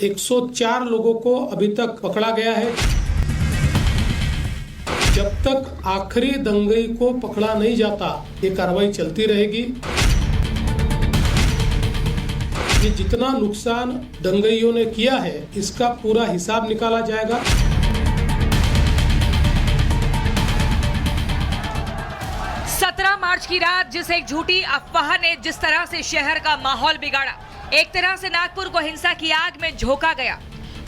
104 लोगों को अभी तक पकड़ा गया है। जब तक आखिरी दंगई को पकड़ा नहीं जाता ये कार्रवाई चलती रहेगी। ये जितना नुकसान दंगइयों ने किया है इसका पूरा हिसाब निकाला जाएगा। मार्च की रात जिस एक झूठी अफवाह ने जिस तरह से शहर का माहौल बिगाड़ा, एक तरह से नागपुर को हिंसा की आग में झोंका गया।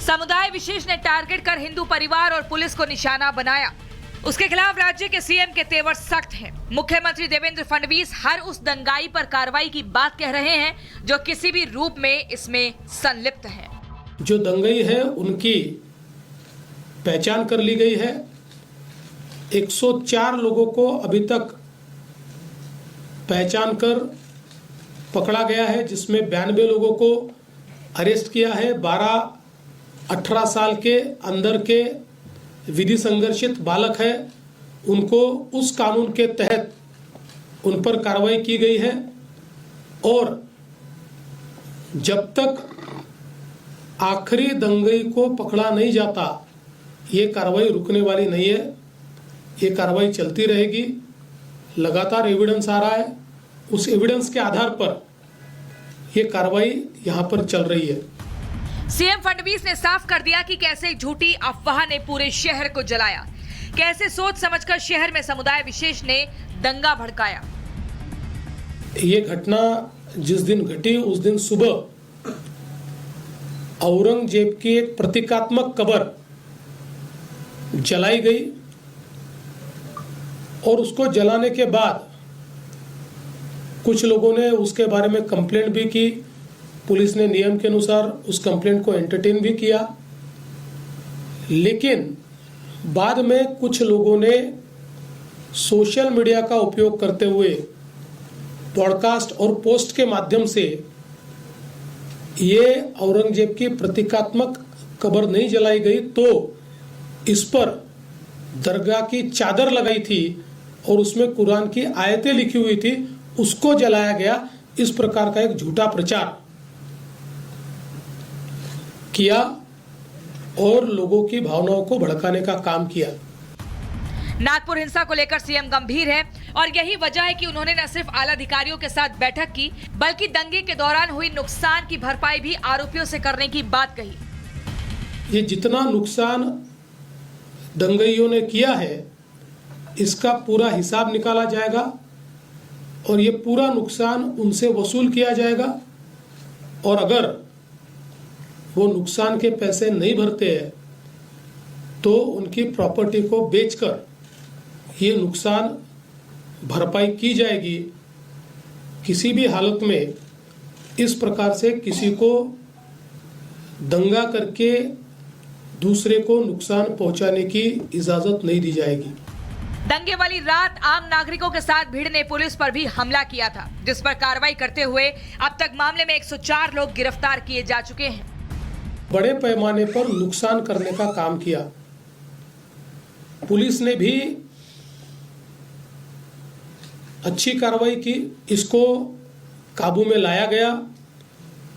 समुदाय विशेष ने टारगेट कर हिंदू परिवार और पुलिस को निशाना बनाया। उसके खिलाफ राज्य के सीएम के तेवर सख्त हैं। मुख्यमंत्री देवेंद्र फडणवीस हर उस दंगाई पर कार्रवाई की बात कह रहे हैं जो किसी भी रूप में इसमें संलिप्त है। जो दंगई है उनकी पहचान कर ली गई है। 104 लोगों को अभी तक पहचान कर पकड़ा गया है, जिसमें 92 लोगों को अरेस्ट किया है। 12-18 साल के अंदर के विधि संघर्षित बालक है, उनको उस कानून के तहत उन पर कार्रवाई की गई है। और जब तक आखिरी दंगई को पकड़ा नहीं जाता ये कार्रवाई रुकने वाली नहीं है। ये कार्रवाई चलती रहेगी। लगातार एविडेंस आ रहा है, उस एविडेंस के आधार पर ये कार्रवाई यहाँ पर चल रही है। सीएम फडणवीस ने साफ कर दिया कि कैसे एक झूठी अफवाह ने पूरे शहर को जलाया, कैसे सोच समझकर शहर में समुदाय विशेष ने दंगा भड़काया। ये घटना जिस दिन घटी उस दिन सुबह औरंगजेब की एक प्रतीकात्मक कब्र जलाई गई और उसको जलाने के बाद कुछ लोगों ने उसके बारे में कंप्लेंट भी की। पुलिस ने नियम के अनुसार उस कंप्लेंट को एंटरटेन भी किया, लेकिन बाद में कुछ लोगों ने सोशल मीडिया का उपयोग करते हुए पॉडकास्ट और पोस्ट के माध्यम से ये औरंगजेब की प्रतीकात्मक कब्र नहीं जलाई गई तो इस पर दरगाह की चादर लगाई थी और उसमें कुरान की आयतें लिखी हुई थी, उसको जलाया गया। इस प्रकार का एक झूठा प्रचार किया और लोगों की भावनाओं को भड़काने का काम किया। नागपुर हिंसा को लेकर सीएम गंभीर है और यही वजह है कि उन्होंने न सिर्फ आला अधिकारियों के साथ बैठक की बल्कि दंगे के दौरान हुई नुकसान की भरपाई भी आरोपियों से करने की बात कही। ये जितना नुकसान दंगइयों ने किया है इसका पूरा हिसाब निकाला जाएगा और ये पूरा नुकसान उनसे वसूल किया जाएगा। और अगर वो नुकसान के पैसे नहीं भरते हैं तो उनकी प्रॉपर्टी को बेचकर ये नुकसान भरपाई की जाएगी। किसी भी हालत में इस प्रकार से किसी को दंगा करके दूसरे को नुकसान पहुंचाने की इजाजत नहीं दी जाएगी। दंगे वाली रात आम नागरिकों के साथ भीड़ ने पुलिस पर भी हमला किया था, जिस पर कार्रवाई करते हुए अब तक मामले में 104 लोग गिरफ्तार किए जा चुके हैं। बड़े पैमाने पर नुकसान करने का काम किया। पुलिस ने भी अच्छी कार्रवाई की, इसको काबू में लाया गया।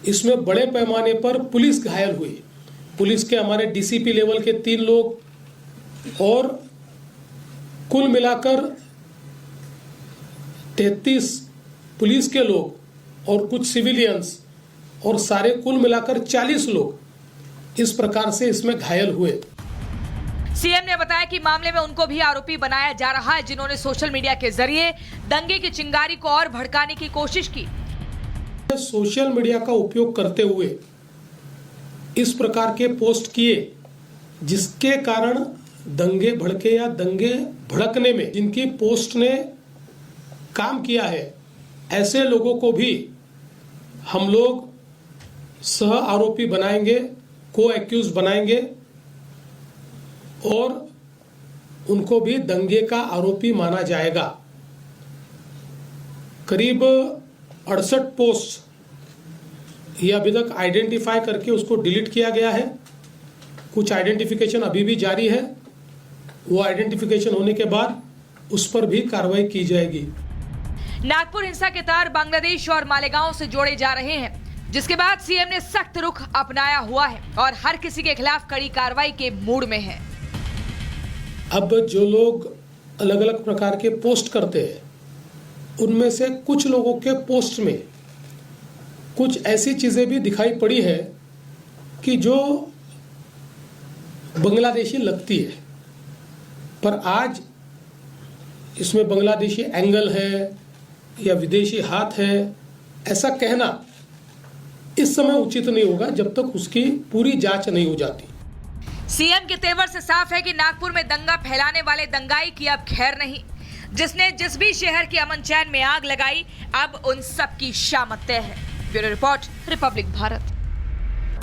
इसमें बड़े पैमाने पर पुलिस घायल हुई। पुलिस के हमारे डीसीपी लेवल के 3 लोग और कुल मिलाकर 33 पुलिस के लोग और कुछ सिविलियंस और सारे कुल मिलाकर 40 लोग इस प्रकार से इसमें घायल हुए। सीएम ने बताया कि मामले में उनको भी आरोपी बनाया जा रहा है, जिन्होंने सोशल मीडिया के जरिए दंगे की चिंगारी को और भड़काने की कोशिश की। सोशल मीडिया का उपयोग करते हुए इस प्रकार के पोस्ट किए जिसके कारण दंगे भड़के या दंगे भड़कने में जिनकी पोस्ट ने काम किया है, ऐसे लोगों को भी हम लोग सह आरोपी बनाएंगे, को एक्यूज बनाएंगे और उनको भी दंगे का आरोपी माना जाएगा। करीब 68 पोस्ट ये अभी तक आइडेंटिफाई करके उसको डिलीट किया गया है। कुछ आइडेंटिफिकेशन अभी भी जारी है। वो आइडेंटिफिकेशन होने के बाद उस पर भी कार्रवाई की जाएगी। नागपुर हिंसा के तार बांग्लादेश और मालेगांव से जोड़े जा रहे हैं, जिसके बाद सीएम ने सख्त रुख अपनाया हुआ है और हर किसी के खिलाफ कड़ी कार्रवाई के मूड में है। अब जो लोग अलग अलग प्रकार के पोस्ट करते हैं, उनमें से कुछ लोगों के पोस्ट में कुछ ऐसी चीजें भी दिखाई पड़ी है कि जो बांग्लादेशी लगती है, पर आज इसमें बांग्लादेशी एंगल है या विदेशी हाथ है, ऐसा कहना इस समय उचित नहीं होगा जब तक उसकी पूरी जांच नहीं हो जाती। सीएम के तेवर से साफ है कि नागपुर में दंगा फैलाने वाले दंगाई की अब खैर नहीं। जिसने जिस भी शहर के अमन चैन में आग लगाई, अब उन सब की शामत तय है। Bureau report, Republic Bharat.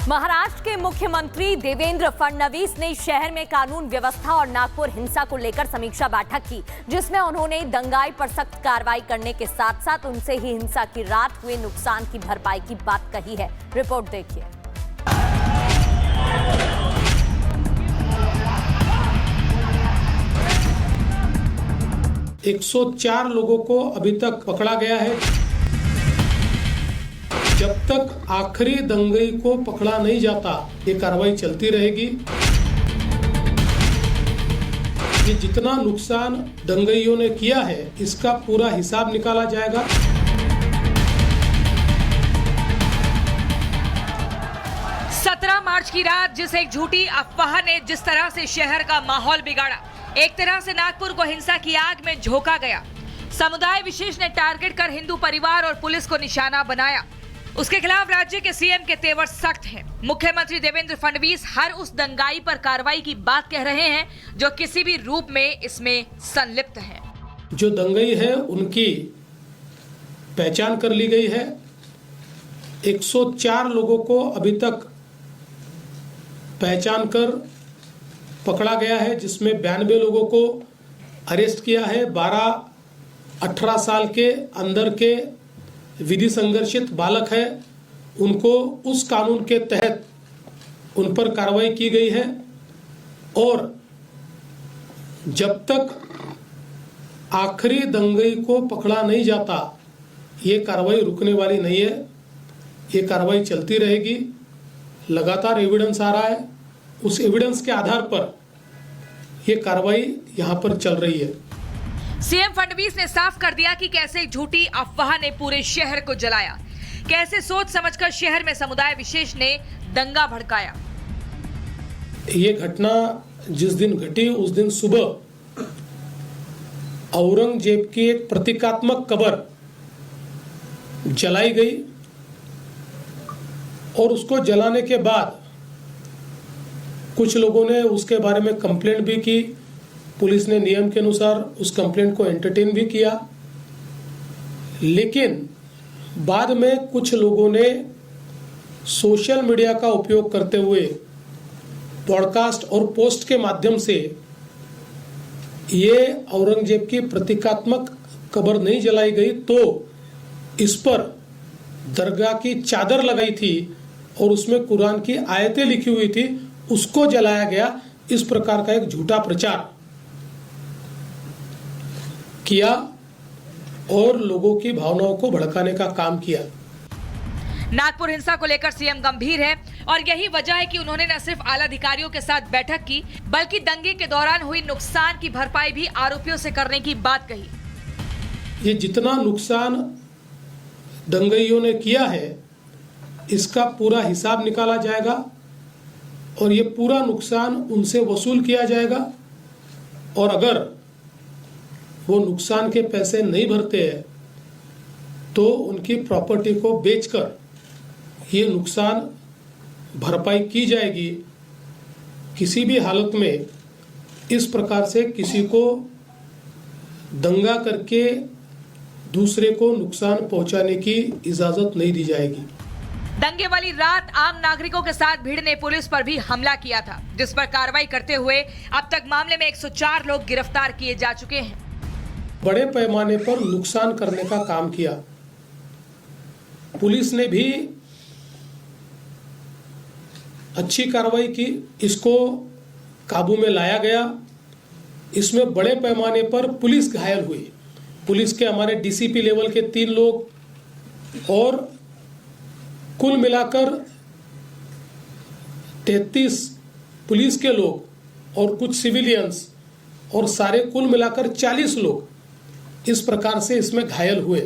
Maharashtra के मुख्यमंत्री देवेंद्र फडणवीस ने शहर में कानून व्यवस्था और नागपुर हिंसा को लेकर समीक्षा बैठक की, जिसमें उन्होंने दंगाई पर सख्त कार्रवाई करने के साथ साथ उनसे ही हिंसा की रात हुए नुकसान की भरपाई की बात कही है। रिपोर्ट देखिए। 104 लोगों को अभी तक पकड़ा गया है। जब तक आखिरी दंगई को पकड़ा नहीं जाता, ये कार्रवाई चलती रहेगी। ये जितना नुकसान दंगइयों ने किया है, इसका पूरा हिसाब निकाला जाएगा। मार्च की रात जिस एक झूठी अफवाह ने जिस तरह से शहर का माहौल बिगाड़ा, एक तरह से नागपुर को हिंसा की आग में झोंका गया। समुदाय विशेष ने टारगेट कर हिंदू परिवार और पुलिस को निशाना बनाया। उसके खिलाफ राज्य के सीएम के तेवर सख्त हैं। मुख्यमंत्री देवेंद्र फडणवीस हर उस दंगाई पर कार्रवाई की बात कह रहे हैं जो किसी भी रूप में इसमें संलिप्त है। जो दंगई है उनकी पहचान कर ली गई है। 104 लोगों को अभी तक पहचान कर पकड़ा गया है, जिसमें 92 लोगों को अरेस्ट किया है। 12-18 साल के अंदर के विधि संघर्षित बालक है, उनको उस कानून के तहत उन पर कार्रवाई की गई है। और जब तक आखिरी दंगई को पकड़ा नहीं जाता, ये कार्रवाई रुकने वाली नहीं है। ये कार्रवाई चलती रहेगी। लगातार एविडेंस आ रहा है, उस एविडेंस के आधार पर ये कार्रवाई यहाँ पर चल रही है। सीएम फडणवीस ने साफ कर दिया कि कैसे झूठी अफवाह ने पूरे शहर को जलाया, कैसे सोच समझकर शहर में समुदाय विशेष ने दंगा भड़काया। ये घटना जिस दिन घटी, उस दिन सुबह औरंगजेब की एक प्रतीकात्मक कब्र जलाई गई और उसको जलाने के बाद कुछ लोगों ने उसके बारे में कंप्लेंट भी की। पुलिस ने नियम के अनुसार उस कंप्लेंट को एंटरटेन भी किया, लेकिन बाद में कुछ लोगों ने सोशल मीडिया का उपयोग करते हुए पॉडकास्ट और पोस्ट के माध्यम से ये औरंगजेब की प्रतीकात्मक कब्र नहीं जलाई गई, तो इस पर दरगाह की चादर लगाई थी और उसमें कुरान की आयतें लिखी हुई थी, उसको जलाया गया। इस प्रकार का एक झूठा प्रचार किया और लोगों की भावनाओं को भड़काने का काम किया। नागपुर हिंसा को लेकर सीएम गंभीर है और यही वजह है कि उन्होंने न सिर्फ आला अधिकारियों के साथ बैठक की, बल्कि दंगे के दौरान हुई नुकसान की भरपाई भी आरोपियों से करने की बात कही। ये जितना नुकसान दंगइयों ने किया है, इसका पूरा हिसाब निकाला जाएगा और ये पूरा नुकसान उनसे वसूल किया जाएगा। और अगर वो नुकसान के पैसे नहीं भरते हैं तो उनकी प्रॉपर्टी को बेचकर ये नुकसान भरपाई की जाएगी। किसी भी हालत में इस प्रकार से किसी को दंगा करके दूसरे को नुकसान पहुंचाने की इजाजत नहीं दी जाएगी। दंगे वाली रात आम नागरिकों के साथ भीड़ ने पुलिस पर भी हमला किया था, जिस पर कार्रवाई करते हुए अब तक मामले में 104 लोग गिरफ्तार किए जा चुके हैं। बड़े पैमाने पर नुकसान करने का काम किया। पुलिस ने भी अच्छी कार्रवाई की, इसको काबू में लाया गया। इसमें बड़े पैमाने पर पुलिस घायल हुई। पुलिस के हमारे डीसीपी लेवल के 3 लोग और कुल मिलाकर 33 पुलिस के लोग और कुछ सिविलियंस और सारे कुल मिलाकर 40 लोग इस प्रकार से इसमें घायल हुए।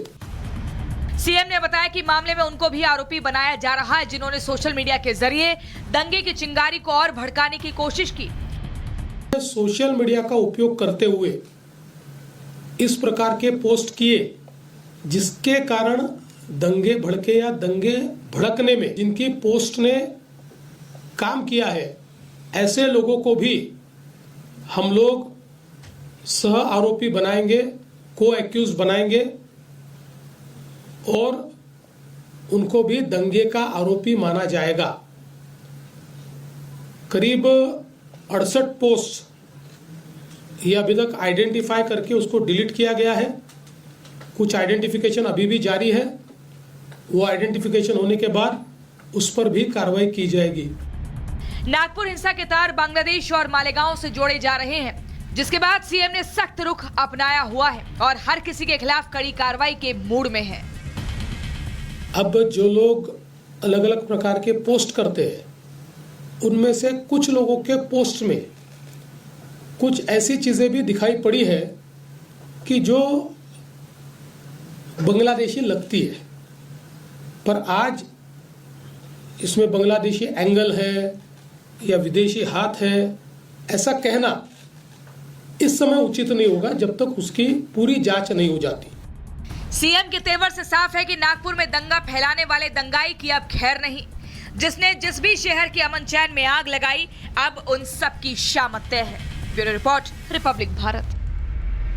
सीएम ने बताया कि मामले में उनको भी आरोपी बनाया जा रहा है, जिन्होंने सोशल मीडिया के जरिए दंगे की चिंगारी को और भड़काने की कोशिश की। सोशल मीडिया का उपयोग करते हुए इस प्रकार के पोस्ट किए, जिसके कारण दंगे भड़के या दंगे भड़कने में जिनकी पोस्ट ने काम किया है, ऐसे लोगों को भी हम लोग सह आरोपी बनाएंगे, को एक्यूज बनाएंगे और उनको भी दंगे का आरोपी माना जाएगा। करीब 68 पोस्ट ये अभी तक आइडेंटिफाई करके उसको डिलीट किया गया है। कुछ आइडेंटिफिकेशन अभी भी जारी है। वो आइडेंटिफिकेशन होने के बाद उस पर भी कार्रवाई की जाएगी। नागपुर हिंसा के तार बांग्लादेश और मालेगांव से जोड़े जा रहे हैं, जिसके बाद सीएम ने सख्त रुख अपनाया हुआ है और हर किसी के खिलाफ कड़ी कार्रवाई के मूड में है। अब जो लोग अलग अलग प्रकार के पोस्ट करते हैं, उनमें से कुछ लोगों के पोस्ट में कुछ ऐसी चीजें भी दिखाई पड़ी है कि जो बांग्लादेशी लगती है, पर आज इसमें बांग्लादेशी एंगल है या विदेशी हाथ है, ऐसा कहना इस समय उचित नहीं होगा जब तक उसकी पूरी जांच नहीं हो जाती। सीएम के तेवर से साफ है कि नागपुर में दंगा फैलाने वाले दंगाई की अब खैर नहीं। जिसने जिस भी शहर के अमन चैन में आग लगाई, अब उन सब की शामत तय है। Bureau report, Republic Bharat.